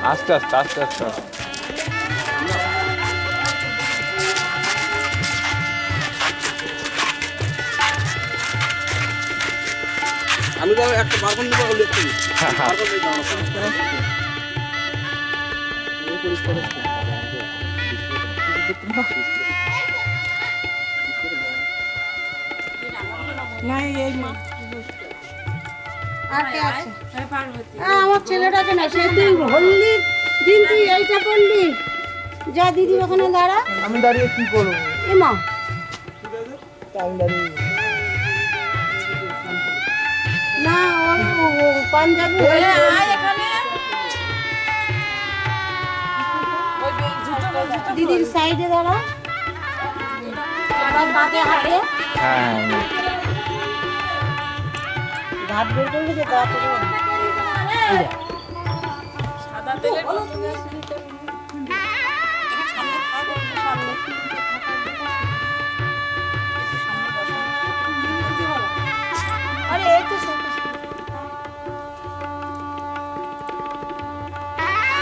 আস্তে আস্তে আস্তে আস্তে আমি তো একটা বারকন দিতে হলো একটু বারকন দিয়ে দাও না এই আমার ছেলেটাকে না সে তুই হললি দিন তুই এইটা করলি যা দিদি ওখানে দাঁড়া আমি দাঁড়িয়ে কি করবো এমা আমি দাঁড়িয়ে না ও পাঞ্জাবি দিদির সাইডে দাঁড়া বাদে হাতে হ্যাঁ ভাত বের করলে যে তাড়াতাড়ি সাদা তেলের আরে এই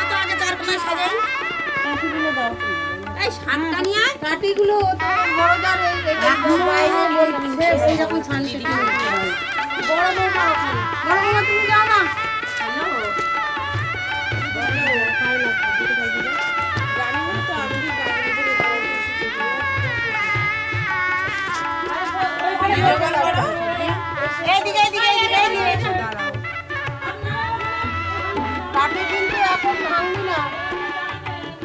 তো আগে চার কোণা সাজাই কাঠিগুলো দাও এই শানটা নিয়ে কাঠিগুলো বড় দার এই বাইরে বলছে এই রকম শানটা বড় বড় বড় তুমি যাও না কাঠে কিন্তু এখন ভাঙবি না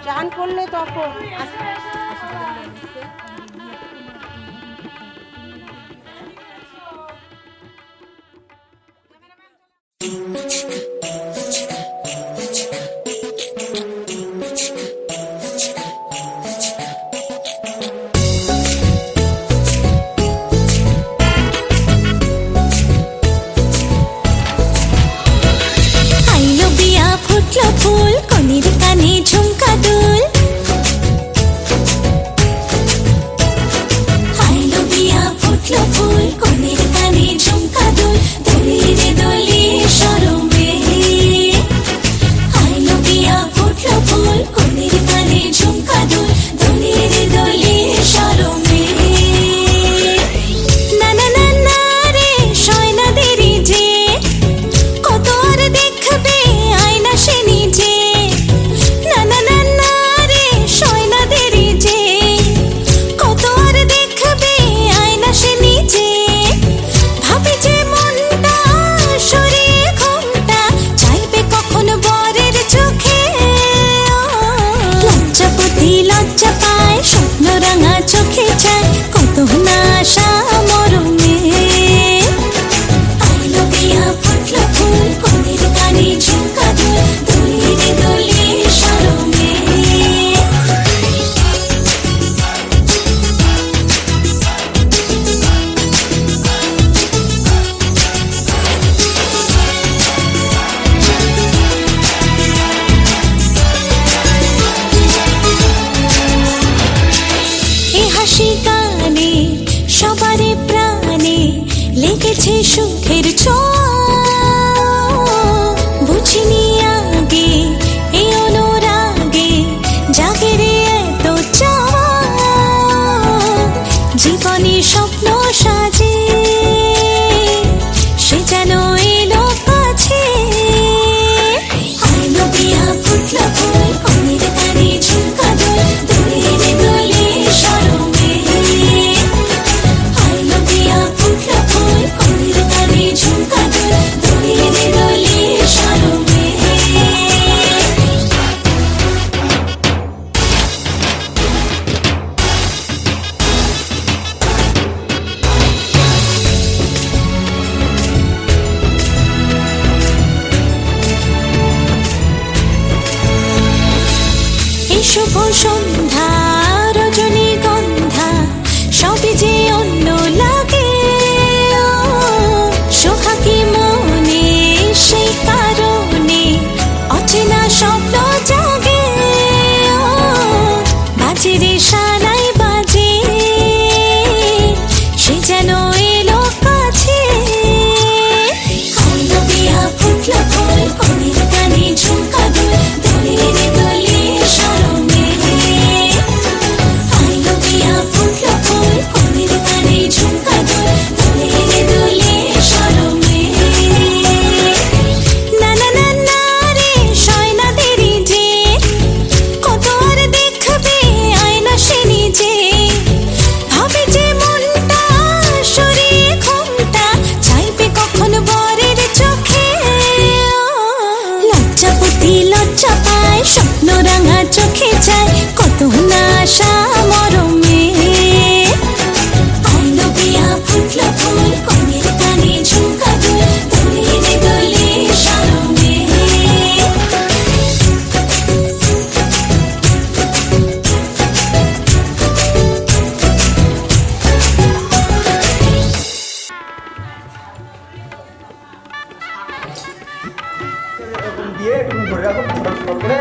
চান করলে তখন ফুল কনির কানে ঝুমকা দুল আইলো বিয়া ফুটলো ফুল কনির কানে ঝুমকা দুল দলিরে দলিয়ে শরমে আইলো বিয়া ফুটলো ফুল কনির কানে ঝুমকা দুল দলিরে দলিয়ে শরমে না না না না রে শয়না দেরি যে কত আর দেখবে আয়না সে নিজে না না না না রে শয়না দেরি যে কত আর দেখবে আয়না সে নিজে ভাবে যে মনটা সরিয়ে ঘুমটা চাইবে কখন বরের চোখে লজ্জাপতি লজ্জা পায় স্বপ্ন রাঙা চোখে চায় কত না আশা মরমে আইলো বিয়া ফুটলো ফুল কনের কানে ঝুমকা দুল দলিরে দলিয়ে শরমে এ হাসি গানে সবারে প্রাণে লেগেছে সুখের ছোঁয়া বুঝিনি আগে এই অনুরাগে জাগে রে এত চাওয়া জীবনে স্বপ্ন সাজে সে যেন এলো কাছে আইলো বিয়া ফুটলো ফুল কনের কানে ঝুমকা দুল দলিরে দলিয়ে শরমে আইলো বিয়া ফুটলো ফুল কনের কানে ঝুমকা দুল দলিরে দলিয়ে শরমে এই শুভ সন্ধ্যা রজনীগন্ধা সবই যে অন্য লাগে সোহাগী মনে সেই কারণে অচেনা স্বপ্ন জাগে বাজে রে শালাই বাজে সে যেন এলো কাছে আইলো বিয়া ফুটলো ফুল কনের কানে ঝুমকা দুল দলিরে কি লজ্জা পায় স্বপ্ন রাঙা চোখে যায় কত না আশা মরমে আইলো বিয়া ফুটলো ফুল কনের কানে ঝুমকা দুল দোলে রে দোলে শরমে দিয়ে একটু ধরে রাখো করে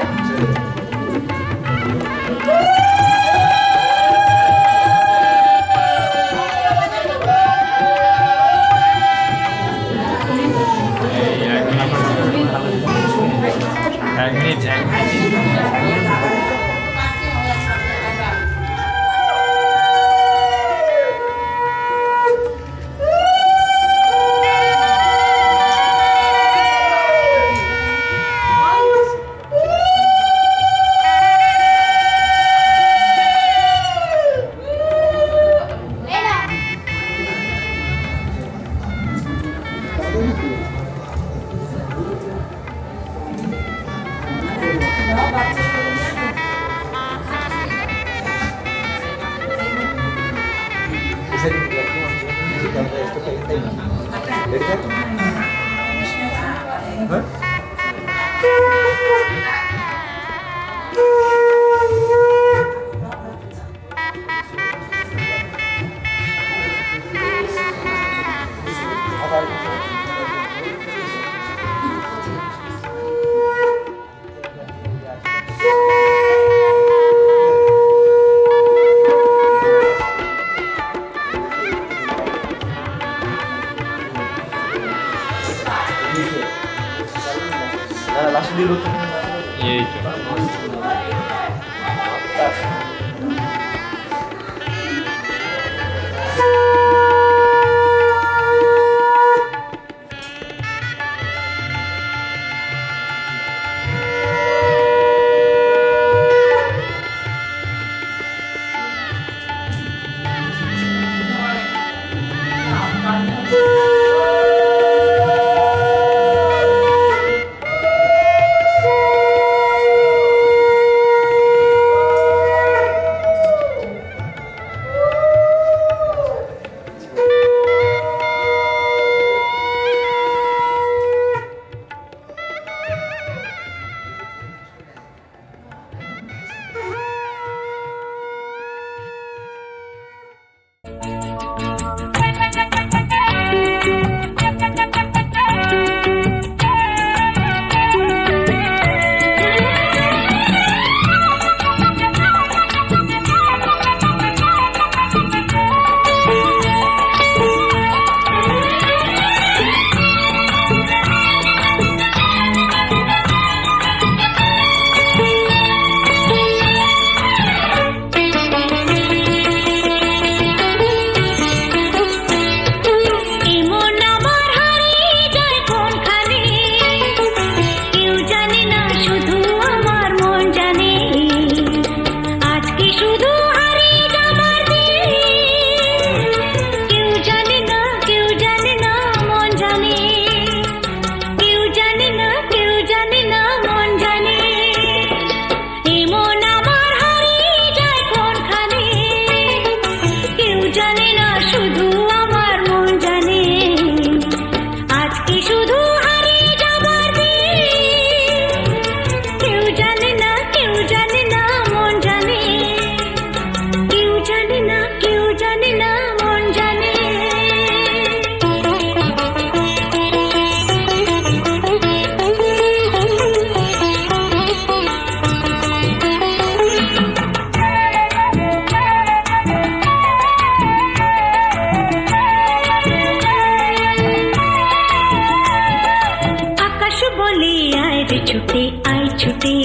ছুটে আয় ছুটে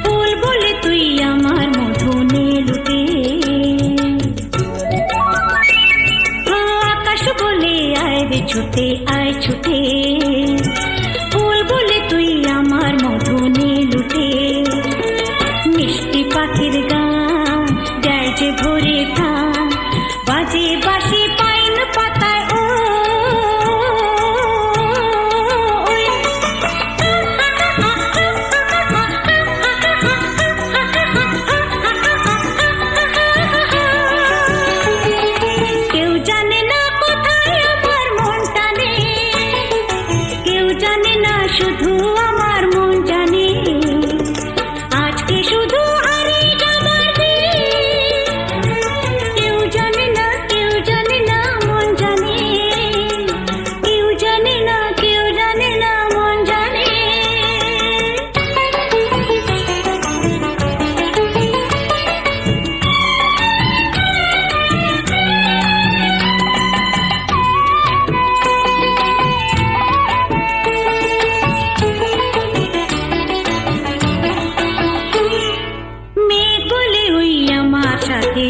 ফুল বলে তুই আমার মধু নে লুটে আকাশ বলে আয় রে ছুটে আয় ছুটে ফুল বলে তুই আমার মধু নে লুটে মিষ্টি পাখির গান যায় যে ভোরে ধান বাজে বাঁশি পাইন পাতায় ও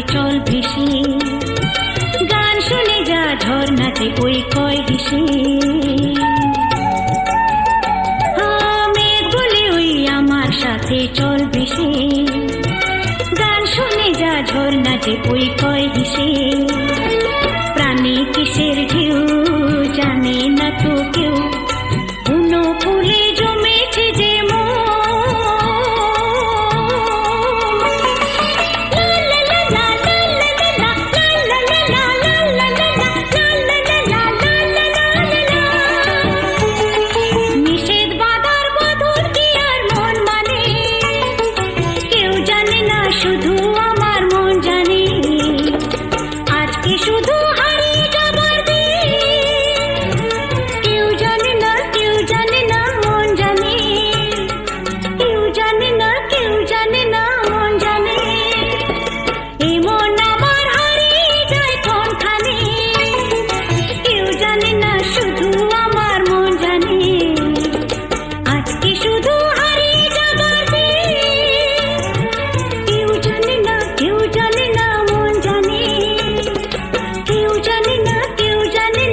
চল ভেসে গান শুনে যা ঝর্ণাতে ওই কয় হেসে মেঘ বলে ওই আমার সাথে চল ভেসে গান শুনে যা ঝর্ণাতে ওই কয় হেসে প্রাণী কিসের ঢেউ জানে না তো কেউ বুনো ফুলে জমেছে যে নিষেধ বাধার বধুর কি আর মন মানে কেউ জানে না শুধু আমার মন জানে আজকে শুধু হারিয়ে যাবার দিন কেউ জানে না মন জানে কেউ জানে না মন জানে এই মন আমার হারিয়ে যায় কোনখানে কেউ জানে না শুধু আমার মন জানে আজকে শুধু হারিয়ে যাবার দিন কেউ জানে না মন জানে কেউ জানে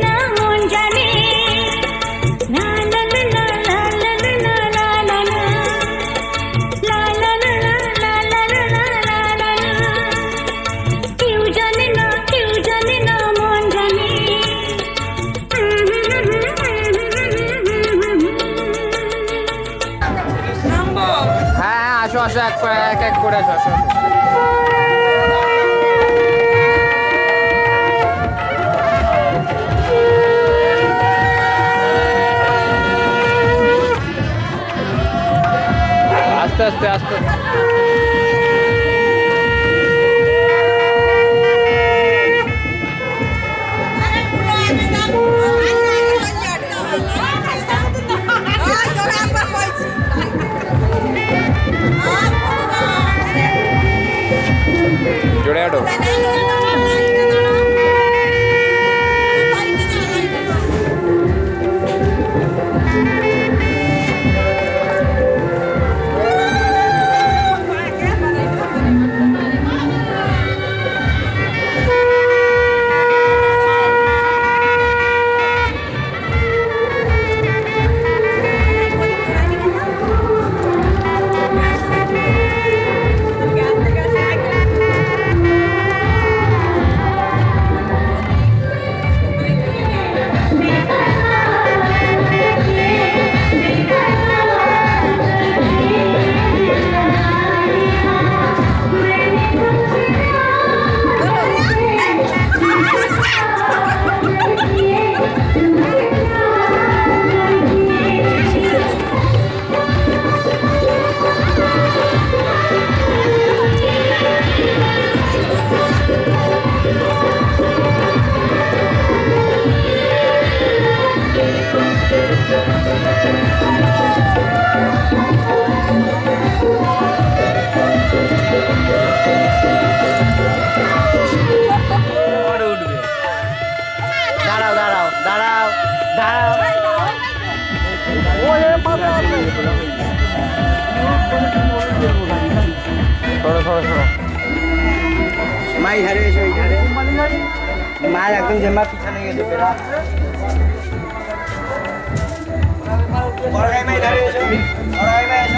না মন জানে লা লা লা লা লা লা লা লা লা লা লা লা লা লা লা লা কেউ জানে না মন জানে হ্যাঁ আসো আসো এক এক করে আসো আসো আস্তে আস্তে আস্তে জোরে আটো দাঁড়াও দাঁড়াও দাঁড়াও দাঁড়াও সরো সরো সরো মাই ধারে এসো এই ধারে মা একদম জেমা পিছনে গেছে বেড়া বড় গাই মাই ধারে এসো বড় গাই মাই এসো